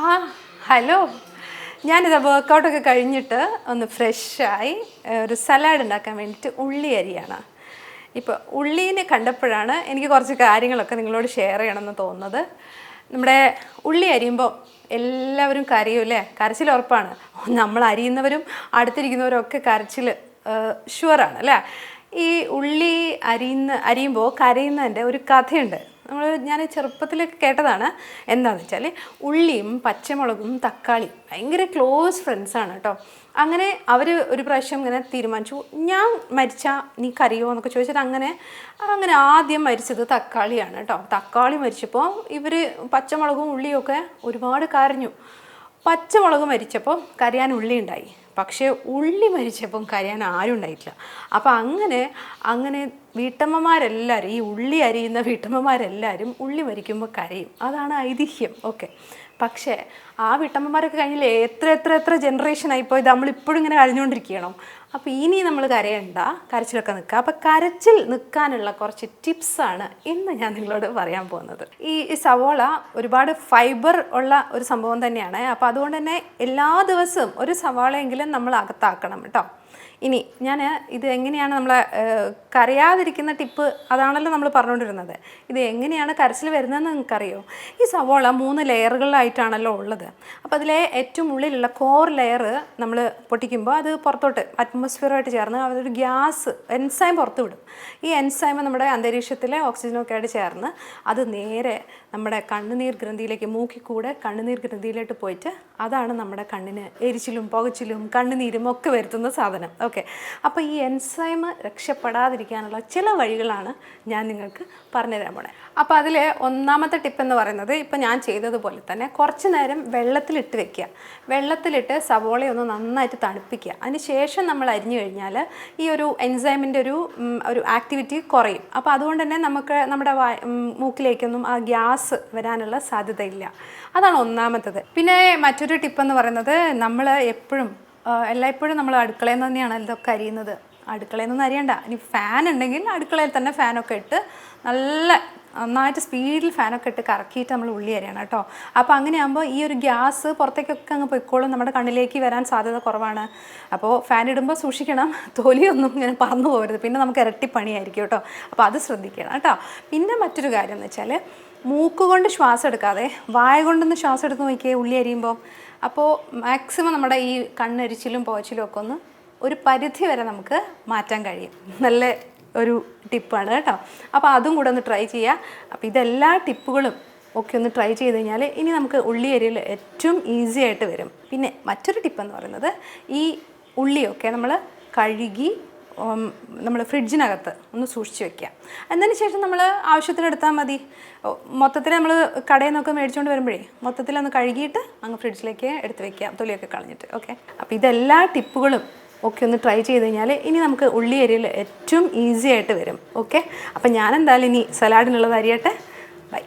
ആ ഹലോ, ഞാനിത് വർക്കൗട്ടൊക്കെ കഴിഞ്ഞിട്ട് ഒന്ന് ഫ്രഷായി ഒരു സലാഡ് ഉണ്ടാക്കാൻ വേണ്ടിയിട്ട് ഉള്ളി അരിയാണ്. ഇപ്പോൾ ഉള്ളീനെ കണ്ടപ്പോഴാണ് എനിക്ക് കുറച്ച് കാര്യങ്ങളൊക്കെ നിങ്ങളോട് ഷെയർ ചെയ്യണമെന്ന് തോന്നുന്നത്. നമ്മുടെ ഉള്ളി അരിയുമ്പോൾ എല്ലാവരും കരയും അല്ലേ? കരച്ചിൽ ഉറപ്പാണ്. നമ്മൾ അരിയുന്നവരും അടുത്തിരിക്കുന്നവരും ഒക്കെ കരച്ചിൽ ഷുവറാണ് അല്ലേ? ഈ ഉള്ളി അരിയുമ്പോൾ കരയുന്നതിൻ്റെ ഒരു കഥയുണ്ട്. ഞാൻ ചെറുപ്പത്തിലൊക്കെ കേട്ടതാണ്. എന്താണെന്ന് വെച്ചാൽ ഉള്ളിയും പച്ചമുളകും തക്കാളിയും ഭയങ്കര ക്ലോസ് ഫ്രണ്ട്സാണ് കേട്ടോ. അങ്ങനെ അവർ ഒരു പ്രാവശ്യം ഇങ്ങനെ തീരുമാനിച്ചു, ഞാൻ മരിച്ചാൽ നീ കരയോ എന്നൊക്കെ ചോദിച്ചിട്ട് അങ്ങനെ ആദ്യം മരിച്ചത് തക്കാളിയാണ് കേട്ടോ. തക്കാളി മരിച്ചപ്പോൾ ഇവർ പച്ചമുളകും ഉള്ളിയും ഒക്കെ ഒരുപാട് കരഞ്ഞു. പച്ചമുളക് മരിച്ചപ്പോൾ കരയാൻ ഉള്ളി ഉണ്ടായി, പക്ഷേ ഉള്ളി മരിച്ചപ്പം കരയാൻ ആരും ഉണ്ടായിട്ടില്ല. അപ്പോൾ അങ്ങനെ വീട്ടമ്മമാരെല്ലാവരും, ഈ ഉള്ളി അരിയുന്ന വീട്ടമ്മമാരെല്ലാവരും ഉള്ളി മരിക്കുമ്പോൾ കരയും. അതാണ് ഐതിഹ്യം. ഓക്കെ, പക്ഷേ ആ വീട്ടമ്മമാരൊക്കെ കഴിഞ്ഞില്ലേ എത്ര ജനറേഷനായിപ്പോൾ ഇത് നമ്മളിപ്പോഴും ഇങ്ങനെ കരഞ്ഞുകൊണ്ടിരിക്കുകയാണോ? അപ്പോൾ ഇനി നമ്മൾ കരയണ്ട, കരച്ചിലൊക്കെ നിൽക്കുക. അപ്പോൾ കരച്ചിൽ നിൽക്കാനുള്ള കുറച്ച് ടിപ്സാണ് ഇന്ന് ഞാൻ നിങ്ങളോട് പറയാൻ പോകുന്നത്. ഈ സവോള ഒരുപാട് ഫൈബർ ഉള്ള ഒരു സംഭവം തന്നെയാണ്. അപ്പോൾ അതുകൊണ്ട് തന്നെ എല്ലാ ദിവസവും ഒരു സവാളയെങ്കിലും നമ്മൾ അകത്താക്കണം കേട്ടോ. ഇനി ഞാൻ ഇത് എങ്ങനെയാണ് നമ്മൾ കരയാതിരിക്കുന്ന ടിപ്പ്, അതാണല്ലോ നമ്മൾ പറഞ്ഞുകൊണ്ടിരുന്നത്. ഇത് എങ്ങനെയാണ് കരച്ചിൽ വരുന്നതെന്ന് നിങ്ങൾക്കറിയോ? ഈ സവോള 3 ലെയറുകളിലായിട്ടാണല്ലോ ഉള്ളത്. അപ്പോൾ അതിലെ ഏറ്റവും ഉള്ളിലുള്ള കോർ ലെയർ നമ്മൾ പൊട്ടിക്കുമ്പോൾ അത് പുറത്തോട്ട് അറ്റ്മോസ്ഫിയറുമായിട്ട് ചേർന്ന് അതൊരു ഗ്യാസ് എൻസൈം പുറത്ത് വിടും. ഈ എൻസൈം നമ്മുടെ അന്തരീക്ഷത്തിലെ ഓക്സിജനൊക്കെ ആയിട്ട് ചേർന്ന് അത് നേരെ നമ്മുടെ കണ്ണുനീർ ഗ്രന്ഥിയിലേക്ക്, മൂക്കിൽ കൂടെ കണ്ണുനീർ ഗ്രന്ഥിയിലോട്ട് പോയിട്ട് അതാണ് നമ്മുടെ കണ്ണിന് എരിച്ചിലും പുകച്ചിലും കണ്ണുനീരും ഒക്കെ വരുത്തുന്ന സാധനം. ഓക്കെ, അപ്പോൾ ഈ എൻസൈം രക്ഷപ്പെടാതിരിക്കാനുള്ള ചില വഴികളാണ് ഞാൻ നിങ്ങൾക്ക് പറഞ്ഞുതരാൻ പോണേ. അപ്പോൾ അതിൽ ഒന്നാമത്തെ ടിപ്പ് എന്ന് പറയുന്നത്, ഇപ്പോൾ ഞാൻ ചെയ്തതുപോലെ തന്നെ കുറച്ച് നേരം വെള്ളത്തിലിട്ട് വെക്കുക. വെള്ളത്തിലിട്ട് സവോളയൊന്ന് നന്നായിട്ട് തണുപ്പിക്കുക. അതിന് ശേഷം നമ്മൾ അരിഞ്ഞു കഴിഞ്ഞാൽ ഈ ഒരു എൻസൈമിൻ്റെ ഒരു ആക്ടിവിറ്റി കുറയും. അപ്പോൾ അതുകൊണ്ട് തന്നെ നമുക്ക് നമ്മുടെ മൂക്കിലേക്കൊന്നും ആ ഗ്യാസ് വരാനുള്ള സാധ്യതയില്ല. അതാണ് ഒന്നാമത്തത്. പിന്നെ മറ്റൊരു ടിപ്പെന്ന് പറയുന്നത്, നമ്മൾ എല്ലായ്പ്പോഴും നമ്മൾ അടുക്കളയിൽ നിന്ന് തന്നെയാണ് ഇതൊക്കെ അരിയുന്നത്. അടുക്കളയിൽ നിന്ന് അരിയണ്ട. ഇനി ഫാൻ ഉണ്ടെങ്കിൽ അടുക്കളയിൽ തന്നെ ഫാനൊക്കെ ഇട്ട് നന്നായിട്ട് സ്പീഡിൽ ഫാനൊക്കെ ഇട്ട് കറക്കിയിട്ട് നമ്മൾ ഉള്ളി അരിയണം കേട്ടോ. അപ്പോൾ അങ്ങനെയാകുമ്പോൾ ഈ ഒരു ഗ്യാസ് പുറത്തേക്കൊക്കെ അങ്ങ് പൊയ്ക്കോളും, നമ്മുടെ കണ്ണിലേക്ക് വരാൻ സാധ്യത കുറവാണ്. അപ്പോൾ ഫാൻ ഇടുമ്പോൾ സൂക്ഷിക്കണം, തൊലിയൊന്നും ഇങ്ങനെ പറന്നു പോകരുത്, പിന്നെ നമുക്ക് ഇരട്ടി പണിയായിരിക്കും കേട്ടോ. അപ്പോൾ അത് ശ്രദ്ധിക്കണം കേട്ടോ. പിന്നെ മറ്റൊരു കാര്യം എന്ന് വെച്ചാൽ, മൂക്കുകൊണ്ട് ശ്വാസം എടുക്കാതെ വായ കൊണ്ടൊന്ന് ശ്വാസം എടുത്ത് നോക്കിയേ ഉള്ളി അരിയുമ്പോൾ. അപ്പോൾ മാക്സിമം നമ്മുടെ ഈ കണ്ണരിച്ചിലും പുകച്ചിലും ഒക്കെ ഒരു പരിധി വരെ നമുക്ക് മാറ്റാൻ കഴിയും. നല്ല ഒരു ടിപ്പാണ് കേട്ടോ. അപ്പോൾ അതും കൂടെ ഒന്ന് ട്രൈ ചെയ്യുക. അപ്പോൾ ഇതെല്ലാ ടിപ്പുകളും ഒക്കെ ഒന്ന് ട്രൈ ചെയ്ത് കഴിഞ്ഞാൽ ഇനി നമുക്ക് ഉള്ളി അരിയൽ ഏറ്റവും ഈസി ആയിട്ട് വരും. പിന്നെ മറ്റൊരു ടിപ്പെന്ന് പറയുന്നത്, ഈ ഉള്ളിയൊക്കെ നമ്മൾ കഴുകി നമ്മൾ ഫ്രിഡ്ജിനകത്ത് ഒന്ന് സൂക്ഷിച്ച് വെക്കുക. എന്നതിന് ശേഷം നമ്മൾ ആവശ്യത്തിനെടുത്താൽ മതി. മൊത്തത്തിൽ നമ്മൾ കടയിൽ നിന്നൊക്കെ മേടിച്ചുകൊണ്ട് വരുമ്പോഴേ മൊത്തത്തിലൊന്ന് കഴുകിയിട്ട് അങ്ങ് ഫ്രിഡ്ജിലേക്ക് എടുത്ത് വെക്കുക, തൊലിയൊക്കെ കളഞ്ഞിട്ട്. ഓക്കെ, അപ്പോൾ ഇതെല്ലാ ടിപ്പുകളും ഒക്കെ ഒന്ന് ട്രൈ ചെയ്ത് കഴിഞ്ഞാൽ ഇനി നമുക്ക് ഉള്ളി അരിയൽ ഏറ്റവും ഈസി ആയിട്ട് വരും. ഓക്കെ, അപ്പോൾ ഞാൻ എന്തായാലും ഇനി സലാഡിനുള്ളത് അരിയട്ടെ. ബൈ.